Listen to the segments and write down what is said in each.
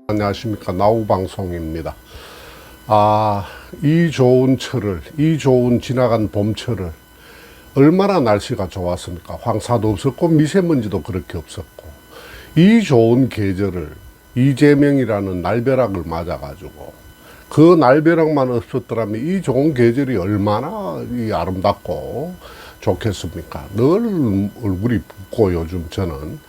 안녕하십니까, 나우방송입니다. 이 좋은 철을, 이 좋은 지나간 봄철을 얼마나 날씨가 좋았습니까? 황사도 없었고 미세먼지도 그렇게 없었고, 이 좋은 계절을 이재명이라는 날벼락을 맞아가지고, 그 날벼락만 없었더라면 이 좋은 계절이 얼마나 아름답고 좋겠습니까? 늘 얼굴이 붓고, 요즘 저는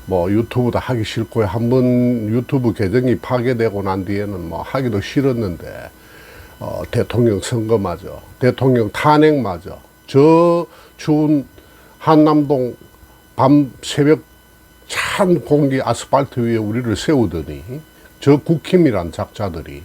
뭐 유튜브도 하기 싫고요. 한번 유튜브 계정이 파괴되고 난 뒤에는 뭐 하기도 싫었는데, 대통령 선거마저, 대통령 탄핵마저, 저 추운 한남동 밤 새벽 찬 공기 아스팔트 위에 우리를 세우더니, 저 국힘이란 작자들이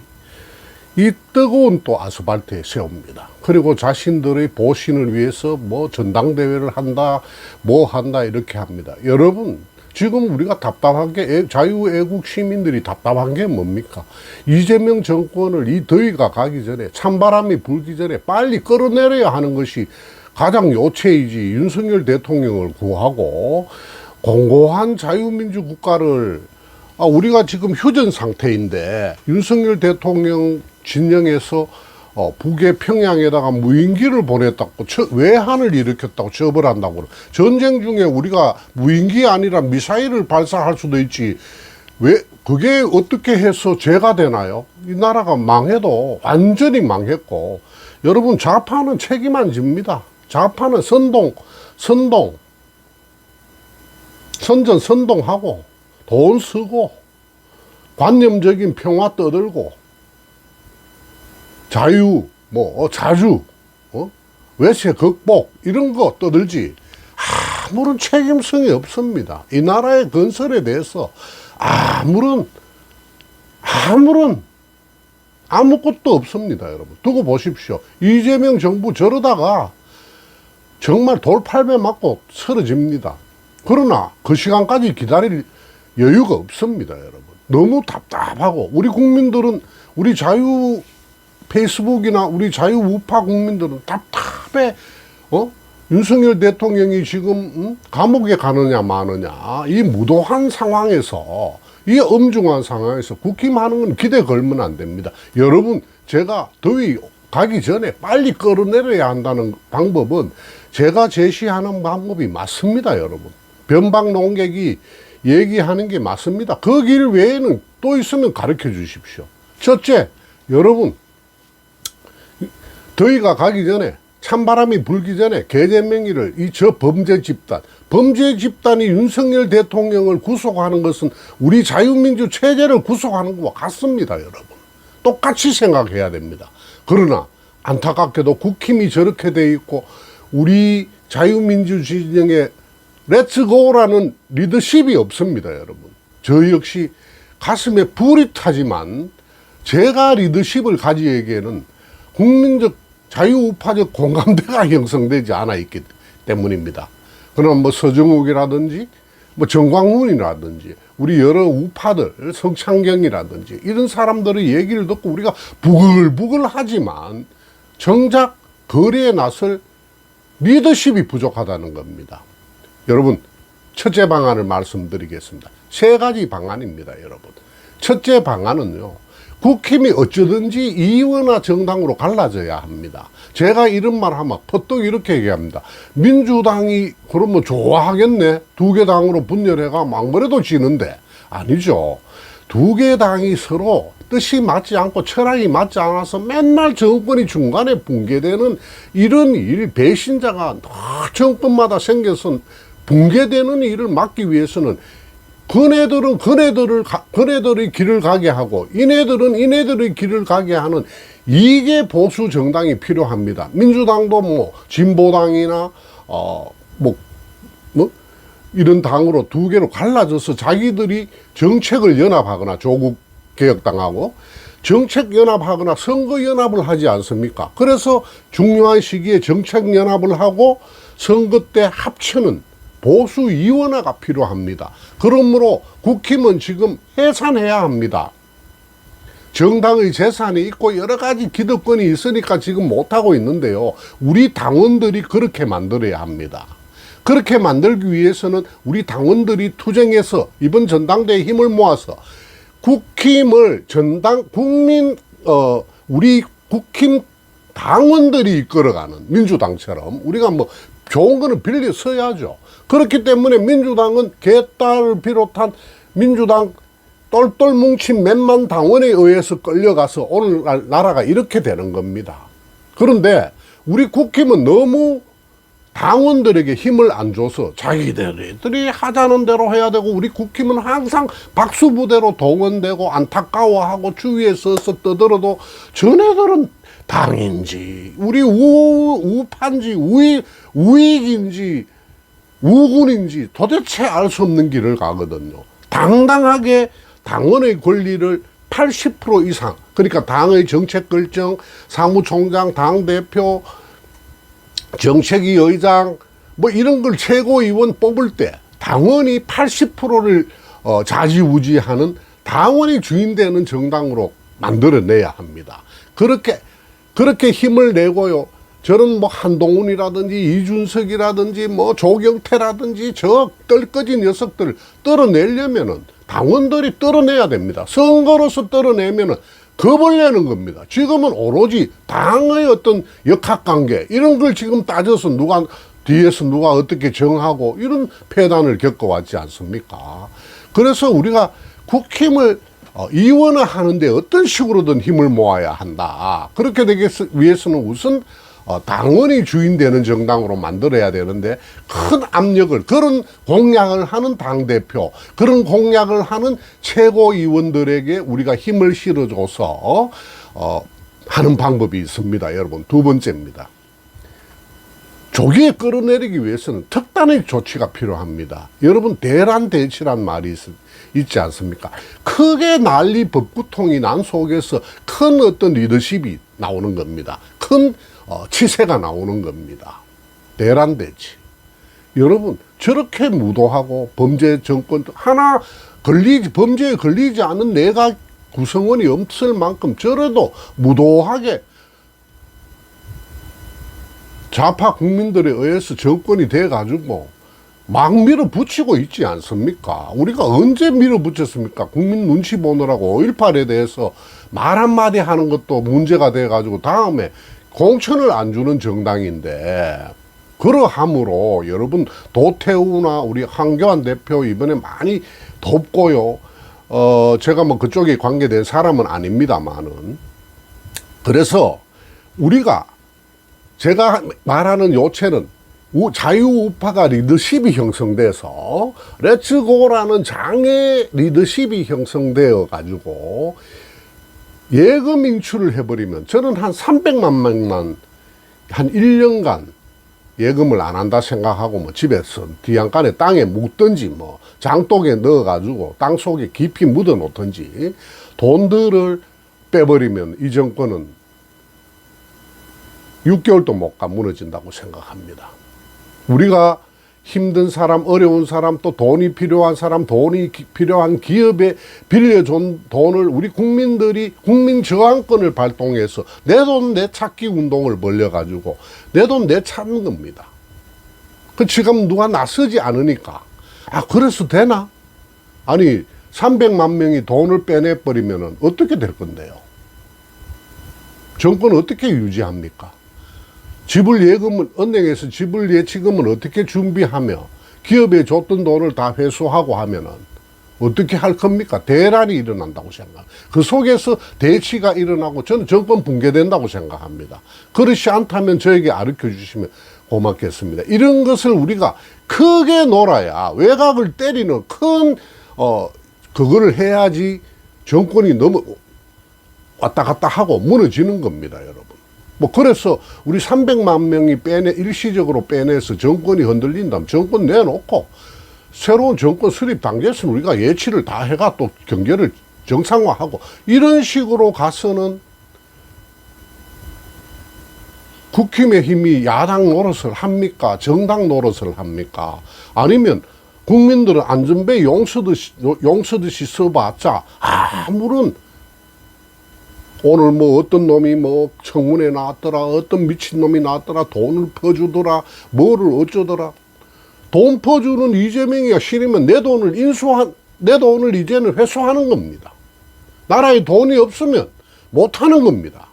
이 뜨거운 또 아스팔트에 세웁니다. 그리고 자신들의 보신을 위해서 뭐 전당대회를 한다, 뭐 한다, 이렇게 합니다. 여러분, 지금 우리가 답답한 게, 자유애국 시민들이 답답한 게 뭡니까? 이재명 정권을 이 더위가 가기 전에, 찬바람이 불기 전에 빨리 끌어내려야 하는 것이 가장 요체이지. 윤석열 대통령을 구하고 공고한 자유민주 국가를, 우리가 지금 휴전 상태인데 윤석열 대통령 진영에서 북의 평양에다가 무인기를 보냈다고, 외환을 일으켰다고 처벌한다고. 전쟁 중에 우리가 무인기 아니라 미사일을 발사할 수도 있지, 왜 그게 어떻게 해서 죄가 되나요? 이 나라가 망해도 완전히 망했고, 여러분, 좌파는 책임 안 집니다. 좌파는 선전선동하고 돈 쓰고 관념적인 평화 떠들고 자유, 자주, 외세 극복, 이런 거 떠들지 아무런 책임성이 없습니다. 이 나라의 건설에 대해서 아무것도 없습니다, 여러분. 두고 보십시오. 이재명 정부 저러다가 정말 돌팔배 맞고 쓰러집니다. 그러나 그 시간까지 기다릴 여유가 없습니다, 여러분. 너무 답답하고, 우리 국민들은, 우리 자유 페이스북이나 우리 자유우파 국민들은 답답해. 윤석열 대통령이 지금 감옥에 가느냐 마느냐, 이 무도한 상황에서, 이 엄중한 상황에서 국힘하는 건 기대 걸면 안 됩니다. 여러분, 제가 더위 가기 전에 빨리 끌어내려야 한다는 방법은 제가 제시하는 방법이 맞습니다, 여러분. 변방 농객이 얘기하는 게 맞습니다. 그 길 외에는 또 있으면 가르쳐 주십시오. 첫째, 여러분, 더위가 가기 전에, 찬바람이 불기 전에 계제명의를, 저 범죄 집단이 윤석열 대통령을 구속하는 것은 우리 자유민주 체제를 구속하는 것과 같습니다, 여러분. 똑같이 생각해야 됩니다. 그러나 안타깝게도 국힘이 저렇게 돼 있고, 우리 자유민주 진영에 렛츠고라는 리더십이 없습니다, 여러분. 저 역시 가슴에 불이 타지만 제가 리더십을 가지기에는 국민적 자유우파적 공감대가 형성되지 않아 있기 때문입니다. 그러나 뭐 서정욱이라든지 뭐 정광훈이라든지 우리 여러 우파들, 성창경이라든지 이런 사람들의 얘기를 듣고 우리가 부글부글 하지만 정작 거리에 나설 리더십이 부족하다는 겁니다. 여러분, 첫째 방안을 말씀드리겠습니다. 세 가지 방안입니다, 여러분. 첫째 방안은요, 국힘이 어쩌든지 이원화 정당으로 갈라져야 합니다. 제가 이런 말 하면 퍼뜩 이렇게 얘기합니다. 민주당이 그러면 좋아하겠네? 두 개 당으로 분열해가 안 그래도 지는데. 아니죠. 두 개 당이 서로 뜻이 맞지 않고 철학이 맞지 않아서 맨날 정권이 중간에 붕괴되는 이런 일, 배신자가 정권마다 생겨서 붕괴되는 일을 막기 위해서는 그네들은 그네들의 길을 가게 하고, 이네들은 이네들의 길을 가게 하는, 이게 보수 정당이 필요합니다. 민주당도 뭐 진보당이나 이런 당으로 두 개로 갈라져서 자기들이 정책을 연합하거나, 조국 개혁당하고 정책 연합하거나 선거 연합을 하지 않습니까? 그래서 중요한 시기에 정책 연합을 하고 선거 때 합치는 보수 이원화가 필요합니다. 그러므로 국힘은 지금 해산해야 합니다. 정당의 재산이 있고 여러 가지 기득권이 있으니까 지금 못하고 있는데요. 우리 당원들이 그렇게 만들어야 합니다. 그렇게 만들기 위해서는 우리 당원들이 투쟁해서 이번 전당대회에 힘을 모아서 국힘을 우리 국힘 당원들이 이끌어가는 민주당처럼 우리가 뭐 좋은 거는 빌려 써야죠. 그렇기 때문에 민주당은 개딸을 비롯한 민주당 똘똘 뭉친 몇만 당원에 의해서 끌려가서 오늘날 나라가 이렇게 되는 겁니다. 그런데 우리 국힘은 너무 당원들에게 힘을 안 줘서 자기들이 하자는 대로 해야 되고, 우리 국힘은 항상 박수부대로 동원되고 안타까워하고 주위에 서서 떠들어도 전애들은 당인지 우리 우파인지 우익인지 우군인지 도대체 알 수 없는 길을 가거든요. 당당하게 당원의 권리를 80% 이상, 그러니까 당의 정책 결정, 사무총장, 당대표, 정책위 의장 뭐 이런 걸 최고위원 뽑을 때 당원이 80%를 좌지우지하는 당원이 주인되는 정당으로 만들어내야 합니다. 그렇게 힘을 내고요. 저는 뭐 한동훈이라든지 이준석이라든지 뭐 조경태라든지 저 떨거지 녀석들 떨어내려면은 당원들이 떨어내야 됩니다. 선거로서 떨어내면은 겁을 내는 겁니다. 지금은 오로지 당의 어떤 역학관계 이런 걸 지금 따져서 뒤에서 누가 어떻게 정하고 이런 폐단을 겪어왔지 않습니까? 그래서 우리가 국힘을 이원화하는데 어떤 식으로든 힘을 모아야 한다. 그렇게 되기 위해서는 우선 당원이 주인되는 정당으로 만들어야 되는데, 큰 압력을, 그런 공약을 하는 당대표, 그런 공약을 하는 최고위원들에게 우리가 힘을 실어줘서 하는 방법이 있습니다. 여러분, 두 번째입니다. 조기에 끌어내리기 위해서는 특단의 조치가 필요합니다. 여러분, 대란대치란 말이 있지 않습니까? 크게 난리 법구통이 난 속에서 큰 어떤 리더십이 나오는 겁니다. 큰 치세가 나오는 겁니다. 대란대치. 여러분, 저렇게 무도하고 범죄 정권 범죄에 걸리지 않은 내각 구성원이 없을 만큼 저래도 무도하게 좌파 국민들에 의해서 정권이 돼가지고 막 밀어붙이고 있지 않습니까? 우리가 언제 밀어붙였습니까? 국민 눈치 보느라고 5.18에 대해서 말 한마디 하는 것도 문제가 돼가지고 다음에 공천을 안 주는 정당인데, 그러함으로 여러분, 도태우나 우리 황교안 대표 이번에 많이 돕고요. 제가 뭐 그쪽에 관계된 사람은 아닙니다만은, 그래서 제가 말하는 요체는 자유우파가 리더십이 형성돼서 렛츠고라는 장애 리더십이 형성되어 가지고 예금 인출을 해버리면, 저는 한 300만 명만 한 1년간 예금을 안 한다 생각하고 뭐 집에서 뒤안간에 땅에 묻든지 뭐 장독에 넣어가지고 땅 속에 깊이 묻어 놓든지 돈들을 빼버리면 이 정권은 6개월도 못 가 무너진다고 생각합니다. 우리가 힘든 사람, 어려운 사람, 또 돈이 필요한 사람, 돈이 필요한 기업에 빌려준 돈을 우리 국민들이 국민 저항권을 발동해서 내 돈 내 찾기 운동을 벌려가지고 내 돈 내 찾는 겁니다. 지금 누가 나서지 않으니까, 그래서 되나? 아니, 300만 명이 돈을 빼내버리면 어떻게 될 건데요? 정권 어떻게 유지합니까? 은행에서 지불 예치금은 어떻게 준비하며 기업에 줬던 돈을 다 회수하고 하면은 어떻게 할 겁니까? 대란이 일어난다고 생각합니다. 그 속에서 대치가 일어나고 저는 정권 붕괴된다고 생각합니다. 그렇지 않다면 저에게 가르쳐 주시면 고맙겠습니다. 이런 것을 우리가 크게 놀아야, 외곽을 때리는 큰 그거를 해야지 정권이 너무 왔다 갔다 하고 무너지는 겁니다, 여러분. 그래서 우리 300만 명이 일시적으로 빼내서 정권이 흔들린다면 정권 내놓고 새로운 정권 수립 단계에서는 우리가 예치를 다 해가 또 경제를 정상화하고, 이런 식으로 가서는 국힘의 힘이 야당 노릇을 합니까? 정당 노릇을 합니까? 아니면 국민들은 안전배 용서듯이 써봤자 아무런, 오늘 뭐 어떤 놈이 뭐 청문회 나왔더라, 어떤 미친놈이 나왔더라, 돈을 퍼주더라, 뭐를 어쩌더라, 돈 퍼주는 이재명이가 싫으면 내 돈을 이제는 회수하는 겁니다. 나라에 돈이 없으면 못하는 겁니다.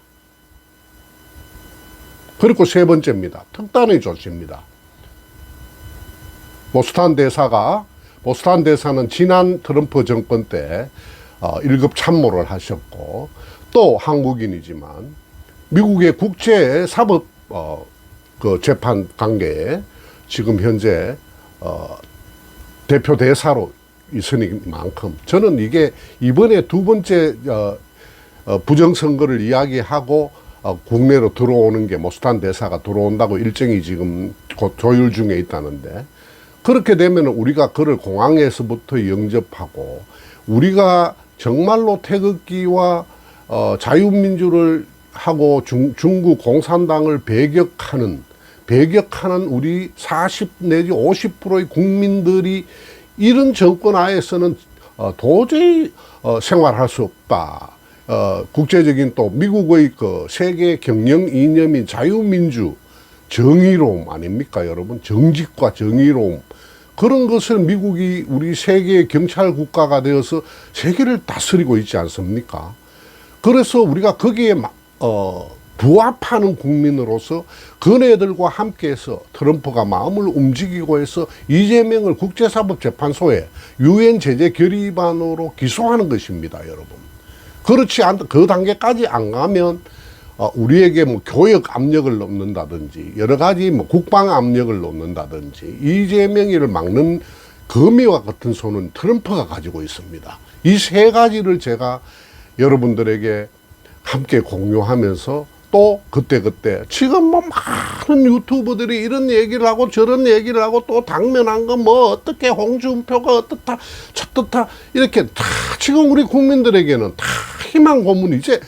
그리고 세 번째입니다. 특단의 조치입니다. 보스탄 대사는 지난 트럼프 정권 때 1급 참모를 하셨고, 또 한국인이지만 미국의 국제 사법 그 재판 관계에 지금 현재 대표 대사로 있으니만큼 저는 이게 이번에 두 번째 부정선거를 이야기하고 국내로 들어오는 게 모스탄 대사가 들어온다고 일정이 지금 곧 조율 중에 있다는데, 그렇게 되면 우리가 그를 공항에서부터 영접하고 우리가 정말로 태극기와 자유민주를 하고 중국 공산당을 배격하는 우리 40 내지 50%의 국민들이 이런 정권 하에서는 도저히 생활할 수 없다. 국제적인 또 미국의 그 세계 경영 이념인 자유민주, 정의로움 아닙니까, 여러분? 정직과 정의로움. 그런 것을 미국이 우리 세계의 경찰 국가가 되어서 세계를 다스리고 있지 않습니까? 그래서 우리가 거기에 부합하는 국민으로서 그네들과 함께해서 트럼프가 마음을 움직이고 해서 이재명을 국제사법재판소에 유엔 제재 결의반으로 기소하는 것입니다, 여러분. 그렇지 않, 그 단계까지 안 가면 우리에게 뭐 교역 압력을 넣는다든지 여러 가지 뭐 국방 압력을 넣는다든지 이재명이를 막는 거미와 같은 손은 트럼프가 가지고 있습니다. 이 세 가지를 제가 여러분들에게 함께 공유하면서 또 그때 지금 뭐 많은 유튜버들이 이런 얘기를 하고 저런 얘기를 하고 또 당면한 거 뭐 어떻게 홍준표가 어떻다 저떻다 이렇게 다 지금 우리 국민들에게는 다 희망 고문이 이제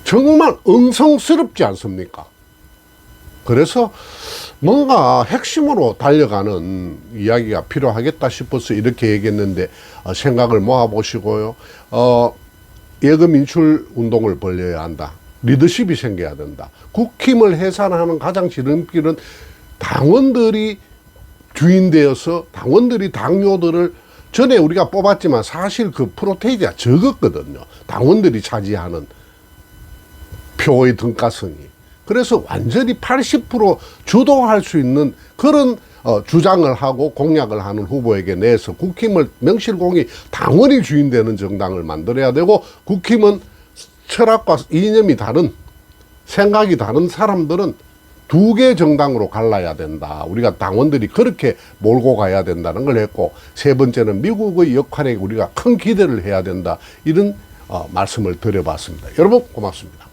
정말 엉성스럽지 않습니까? 그래서 뭔가 핵심으로 달려가는 이야기가 필요하겠다 싶어서 이렇게 얘기했는데 생각을 모아보시고요. 예금 인출 운동을 벌려야 한다. 리더십이 생겨야 된다. 국힘을 해산하는 가장 지름길은 당원들이 주인되어서 당원들이 당뇨들을 전에 우리가 뽑았지만 사실 그 프로테이지가 적었거든요. 당원들이 차지하는 표의 등가성이. 그래서 완전히 80% 주도할 수 있는 그런 주장을 하고 공약을 하는 후보에게 내서 국힘을 명실공히 당원이 주인되는 정당을 만들어야 되고, 국힘은 철학과 이념이 다른, 생각이 다른 사람들은 두 개 정당으로 갈라야 된다. 우리가 당원들이 그렇게 몰고 가야 된다는 걸 했고, 세 번째는 미국의 역할에 우리가 큰 기대를 해야 된다. 이런 말씀을 드려봤습니다. 여러분 고맙습니다.